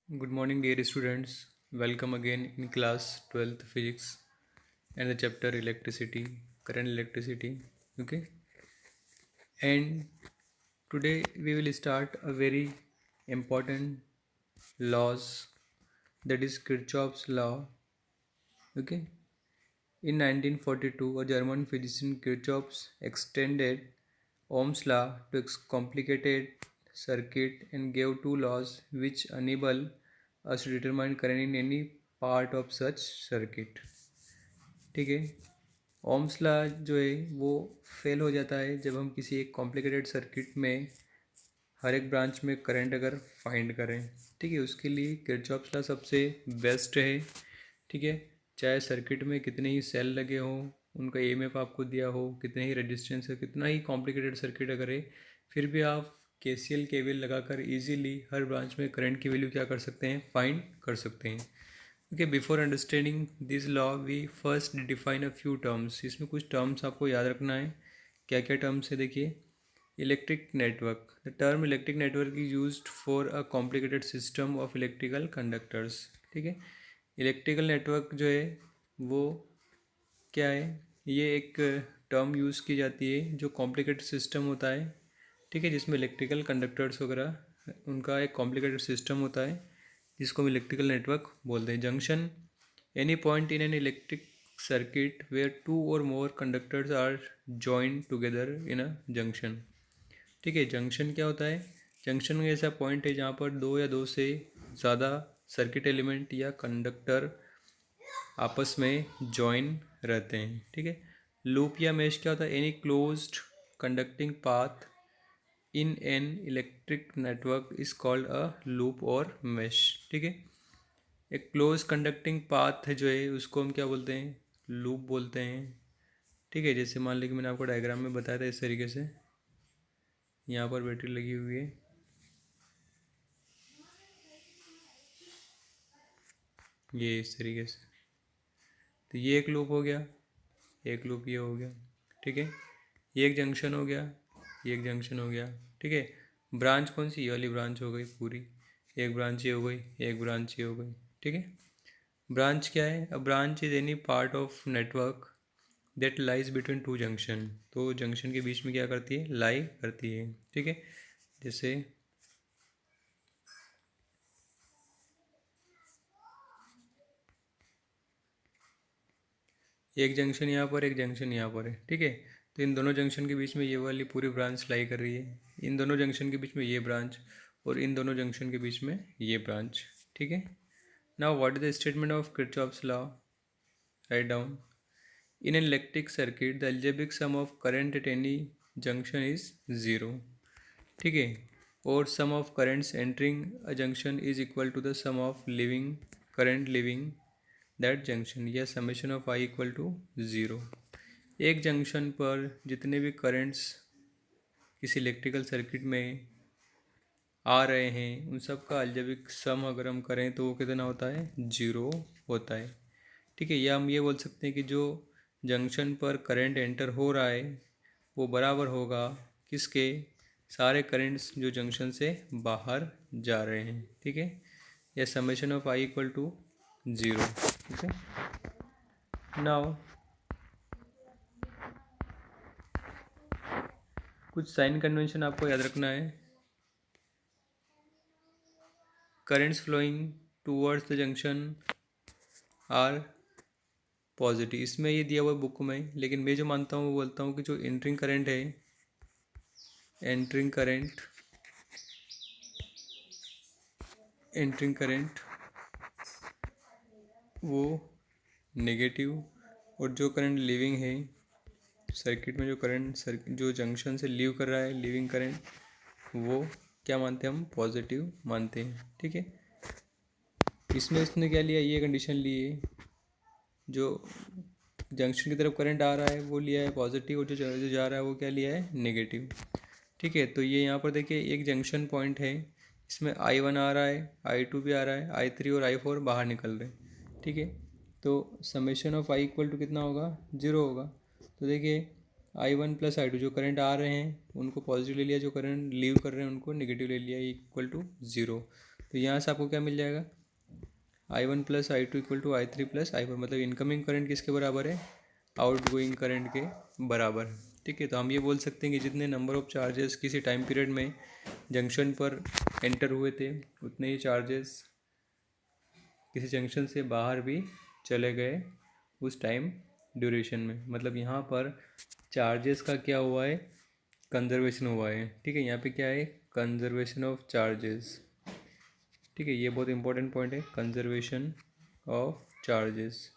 Good morning, dear students. Welcome again in class 12th physics and the chapter electricity, current electricity. Okay, and today we will start a very important laws, that is Kirchhoff's law. Okay, in 1942, a German physician Kirchhoff extended Ohm's law to complicated circuit and gave two laws which enable us to determine current in any part of such circuit. ठीक है। Ohm's law जो है वो fail हो जाता है जब हम किसी एक कॉम्प्लिकेटेड सर्किट में हर एक ब्रांच में करंट अगर फाइंड करें। ठीक है, उसके लिए किरचॉफ्स लॉ सबसे बेस्ट है। ठीक है, चाहे सर्किट में कितने ही सेल लगे हों, उनका ईएमएफ आपको दिया हो, कितने ही रेजिस्टेंस है, कितना ही कॉम्प्लिकेटेड सर्किट अगर है, फिर भी आप केसीएल केवीएल लगाकर इजीली हर ब्रांच में करंट की वैल्यू क्या कर सकते हैं, फाइंड कर सकते हैं। Okay, before understanding this law we first define a few terms. इसमें कुछ टर्म्स आपको याद रखना है। क्या क्या टर्म्स है देखिए। Electric network, the term electric network is used for a complicated system of electrical conductors. ठीक है, इलेक्ट्रिकल नेटवर्क जो है वो क्या है, ये एक टर्म यूज़ की जाती है जो कॉम्प्लिकेटेड सिस्टम होता है। ठीक है, जिसमें इलेक्ट्रिकल कंडक्टर्स वगैरह उनका एक कॉम्प्लिकेटेड सिस्टम होता है जिसको हम इलेक्ट्रिकल नेटवर्क बोलते हैं। Junction, any point in an electric circuit where two or more conductors are joined together in a junction. ठीक है, जंक्शन क्या होता है, जंक्शन में ऐसा पॉइंट है जहाँ पर दो या दो से ज़्यादा सर्किट एलिमेंट या कंडक्टर आपस में जॉइन रहते हैं। ठीक है, लूप या मेश क्या होता है, any closed conducting path in an electric network is called a loop और मेश। ठीक है, एक क्लोज कंडक्टिंग पाथ है जो है उसको हम क्या बोलते हैं, लूप बोलते हैं। ठीक है, जैसे मान लीजिए मैंने आपको डायग्राम में बताया था इस तरीके से, यहाँ पर बैटरी लगी हुई है, ये इस तरीके से, तो ये एक लूप हो गया, एक लूप ये हो गया। ठीक है, ये एक जंक्शन हो गया, ये एक जंक्शन हो गया। ठीक है, ब्रांच कौन सी, ये वाली ब्रांच हो गई पूरी, एक ब्रांच ये हो गई, एक ब्रांच ये हो गई। ठीक है, ब्रांच क्या है, a branch is any part of network that lies between two junction. तो जंक्शन के बीच में क्या करती है, लाई करती है। ठीक है, जैसे एक जंक्शन यहाँ पर, एक जंक्शन यहाँ पर है। ठीक है, तो इन दोनों जंक्शन के बीच में ये वाली पूरी ब्रांच लाई कर रही है, इन दोनों जंक्शन के बीच में ये ब्रांच, और इन दोनों जंक्शन के बीच में ये ब्रांच। ठीक है, now what is the statement of Kirchhoff's law, write down. In an electric circuit, the algebraic sum of current at any junction is zero. ठीक है, और sum of currents entering a junction is equal to the sum of living current leaving that junction, या summation of I equal to zero। एक junction पर जितने भी currents किसी electrical circuit में आ रहे हैं उन सब का अलजेब्रिक सम अगर हम करें तो वो कितना होता है, जीरो होता है। ठीक है, या हम ये बोल सकते हैं कि जो जंक्शन पर करंट एंटर हो रहा है वो बराबर होगा किसके, सारे करंट्स जो जंक्शन से बाहर जा रहे हैं। ठीक है, या summation of I equal to zero. ठीक है, नाउ कुछ साइन कन्वेंशन आपको याद रखना है। Currents flowing towards the junction are positive, इसमें ये दिया हुआ है बुक में, लेकिन मैं जो मानता हूँ वो बोलता हूँ कि जो एंट्रिंग करंट है, एंट्रिंग करंट, एंट्रिंग करंट वो नेगेटिव, और जो करंट लीविंग है सर्किट में, जो करंट जो जंक्शन से लीव कर रहा है, लीविंग करंट, वो क्या मानते हैं हम, पॉजिटिव मानते हैं। ठीक है, इसमें इसने क्या लिया, ये कंडीशन ली है, जो जंक्शन की तरफ करंट आ रहा है वो लिया है पॉजिटिव, और जो जा रहा है वो क्या लिया है, नेगेटिव। ठीक है, तो ये यहाँ पर देखिए एक जंक्शन पॉइंट है, इसमें I1 आ रहा है, I2 भी आ रहा है, I3 और I4 बाहर निकल रहे हैं। ठीक है, तो summation of I equal to कितना होगा, जीरो होगा। तो देखिए I1 प्लस I2 जो करंट आ रहे हैं उनको पॉजिटिव ले लिया, जो करंट लीव कर रहे हैं उनको नेगेटिव ले लिया, इक्वल टू ज़ीरो। तो यहाँ से आपको क्या मिल जाएगा, I1 plus I2 equal to I3 plus I4, मतलब इनकमिंग करंट किसके बराबर है, आउट गोइंग करंट के बराबर। ठीक है, तो हम ये बोल सकते हैं कि जितने नंबर ऑफ चार्जेस किसी टाइम पीरियड में जंक्शन पर एंटर हुए थे, उतने ही चार्जेस किसी जंक्शन से बाहर भी चले गए उस टाइम ड्यूरेशन में। मतलब यहाँ पर चार्जेस का क्या हुआ है, कंजर्वेशन हुआ है। ठीक है, यहाँ पे क्या है, कंजर्वेशन ऑफ चार्जेस। ठीक है, ये बहुत इंपॉर्टेंट पॉइंट है, conservation of charges,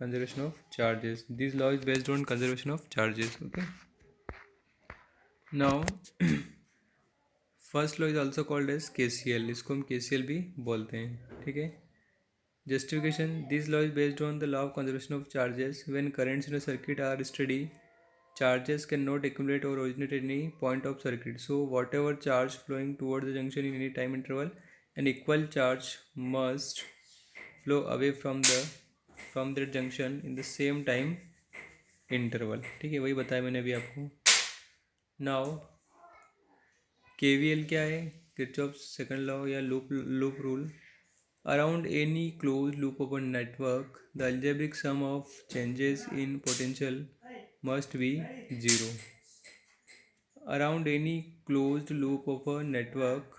conservation of charges. This law is based on conservation of charges. Okay, now first law is also called as KCL, इसको हम KCL भी बोलते हैं। ठीक है, justification, this law is based on the law of conservation of charges. When currents in a circuit are steady, charges cannot accumulate or originate at any point of circuit, so whatever charge flowing towards the junction in any time interval, an equal charge must flow away from that junction in the same time interval। ठीक है, वही बताया मैंने अभी आपको। Now KVL क्या है, Kirchhoff second law या loop rule. Around any close loop of a network the algebraic sum of changes in potential must be zero. Around any closed loop of a network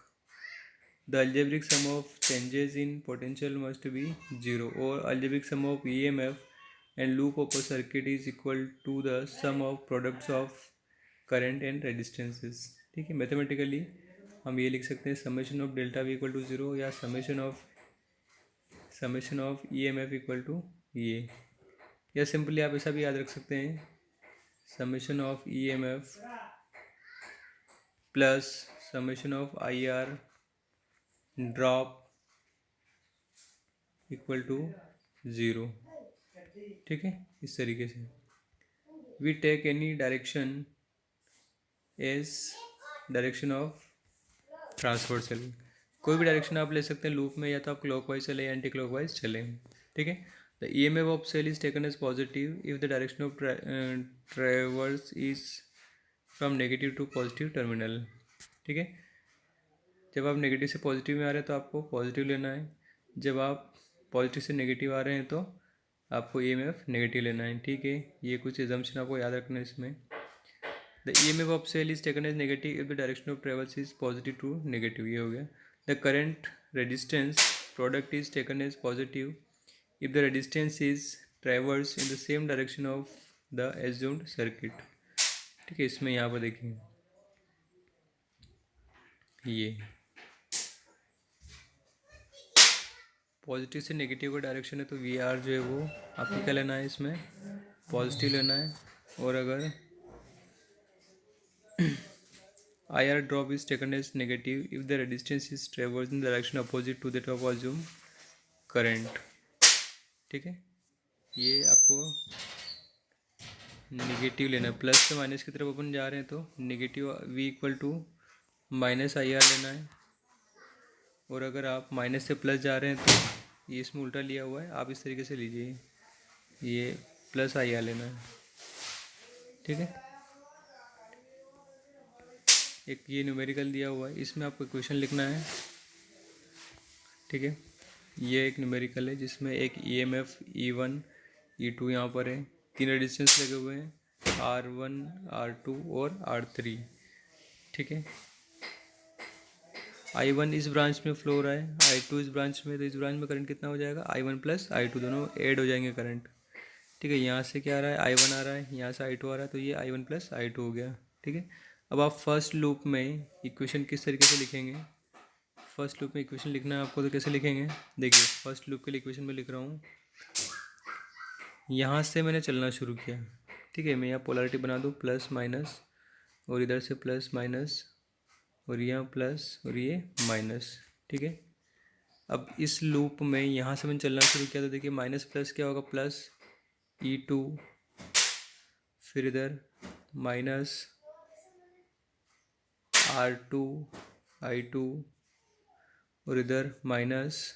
the algebraic sum of changes in potential must be zero, or algebraic sum of EMF and loop of a circuit is equal to the sum of products of current and resistances। ठीक है, mathematically हम ये लिख सकते हैं summation of delta V equal to zero, या summation of EMF equal to ये, या सिंपली आप ऐसा भी याद रख सकते हैं summation of EMF plus summation of IR drop equal to zero. ठीक है, इस तरीके से we take any direction as direction of transversal. कोई भी डायरेक्शन आप ले सकते हैं लूप में, या तो आप क्लॉकवाइज चले या एंटी क्लॉकवाइज चले। ठीक है, the EMF of cell is taken as positive if the direction of traverse is from negative to positive terminal. ठीक है, जब आप नेगेटिव से पॉजिटिव में आ रहे हैं तो आपको पॉजिटिव लेना है, जब आप पॉजिटिव से नेगेटिव आ रहे हैं तो आपको EMF नेगेटिव लेना है। ठीक है, ये कुछ एजम्पशन आपको याद रखना है इसमें। The EMF of cell is taken as negative if the direction of travels is positive to negative, ये हो गया। The current resistance product is taken as positive if the resistance is traverse in the same direction of the assumed circuit. ठीक है, इसमें यहाँ पर देखिए ये पॉजिटिव से नेगेटिव का डायरेक्शन है, तो VR जो है वो आपको क्या लेना है, इसमें पॉजिटिव लेना है। और अगर IR drop is taken as negative if the resistance is traverse in the direction opposite to that of assume current. ठीक है, ये आपको नेगेटिव लेना है, प्लस से माइनस की तरफ अपन जा रहे हैं तो negative V equal to minus IR लेना है। और अगर आप माइनस से प्लस जा रहे हैं तो ये इसमें उल्टा लिया हुआ है, आप इस तरीके से लीजिए, ये प्लस IR लेना है। ठीक है, एक ये न्यूमेरिकल दिया हुआ है, इसमें आपको इक्वेशन लिखना है। ठीक है, ये एक न्यूमेरिकल है जिसमें एक EMF E1 E2 यहाँ पर है, तीन रेजिस्टेंस लगे हुए हैं R1 R2 और R3। ठीक है, I1 इस ब्रांच में फ्लो हो रहा है, I2 इस ब्रांच में, तो इस ब्रांच में करंट कितना हो जाएगा, I1 प्लस I2 दोनों ऐड हो जाएंगे करंट। ठीक है, यहाँ से क्या आ रहा है, I1 आ रहा है, यहाँ से I2 आ रहा है, तो ये I1 प्लस I2 हो गया। ठीक है, अब आप फर्स्ट लूप में इक्वेशन किस तरीके से लिखेंगे, फर्स्ट लूप में इक्वेशन लिखना है आपको, तो कैसे लिखेंगे, देखिए फर्स्ट लूप के लिए इक्वेशन में लिख रहा हूँ, यहाँ से मैंने चलना शुरू किया। ठीक है, मैं यहाँ पोलैरिटी बना दूँ प्लस माइनस, और इधर से प्लस माइनस, और यहाँ प्लस और ये माइनस। ठीक है, अब इस लूप में यहाँ से मैंने चलना शुरू किया, तो देखिए माइनस प्लस क्या होगा, प्लस E2, फिर इधर माइनस R2 I2, और इधर minus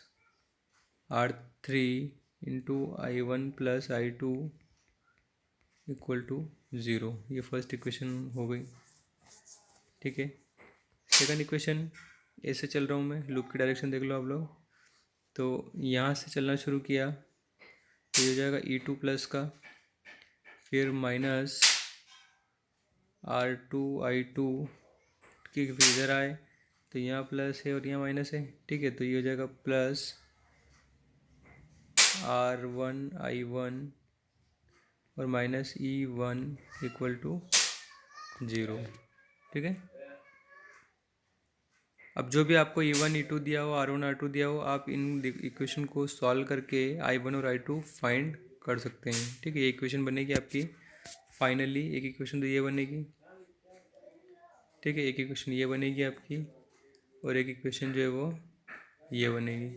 R3 into I1 plus I2 equal to zero. ये फर्स्ट इक्वेशन हो गई। ठीक है, सेकंड इक्वेशन, ऐसे चल रहा हूँ मैं, लूप की डायरेक्शन देख लो आप लोग। तो यहाँ से चलना शुरू किया तो ये हो जाएगा E2 प्लस का, फिर माइनस R2I2 की, फिर इधर आए तो यहाँ प्लस है और यहाँ माइनस है, ठीक है। तो ये हो जाएगा प्लस R1I1 और माइनस E1 इक्वल टू 0, ठीक है। अब जो भी आपको E1 E2 दिया हो, R1 R2 दिया हो, आप इन इक्वेशन को सॉल्व करके I1 और I2 फाइंड कर सकते हैं, ठीक है। ये इक्वेशन बनेगी आपकी फाइनली, एक इक्वेशन तो ये बनेगी, ठीक है। एक इक्वेशन ये बनेगी आपकी और एक इक्वेशन जो है वो ये बनेगी।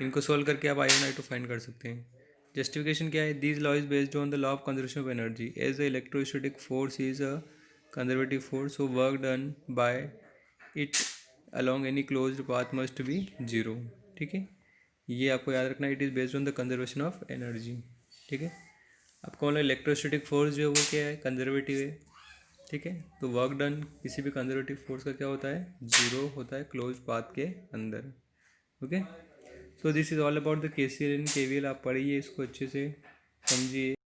इनको सॉल्व करके आप I1 I2 फाइंड कर सकते हैं। जस्टिफिकेशन क्या है? This law is based on the law of conservation of energy as the electrostatic force is a conservative force, so work done by it along any closed path must be 0, ठीक है। ये आपको याद रखना, it is based on the conservation of energy, ठीक है। आपको मतलब इलेक्ट्रोस्टैटिक फोर्स जो है वो क्या है? कंजर्वेटिव है, ठीक है। तो वर्क डन किसी भी कंजर्वेटिव फोर्स का क्या होता है? 0 होता है क्लोज पाथ के अंदर, okay. So this is all about the KCL and KVL। आप पढ़िए इसको अच्छे से, समझिए।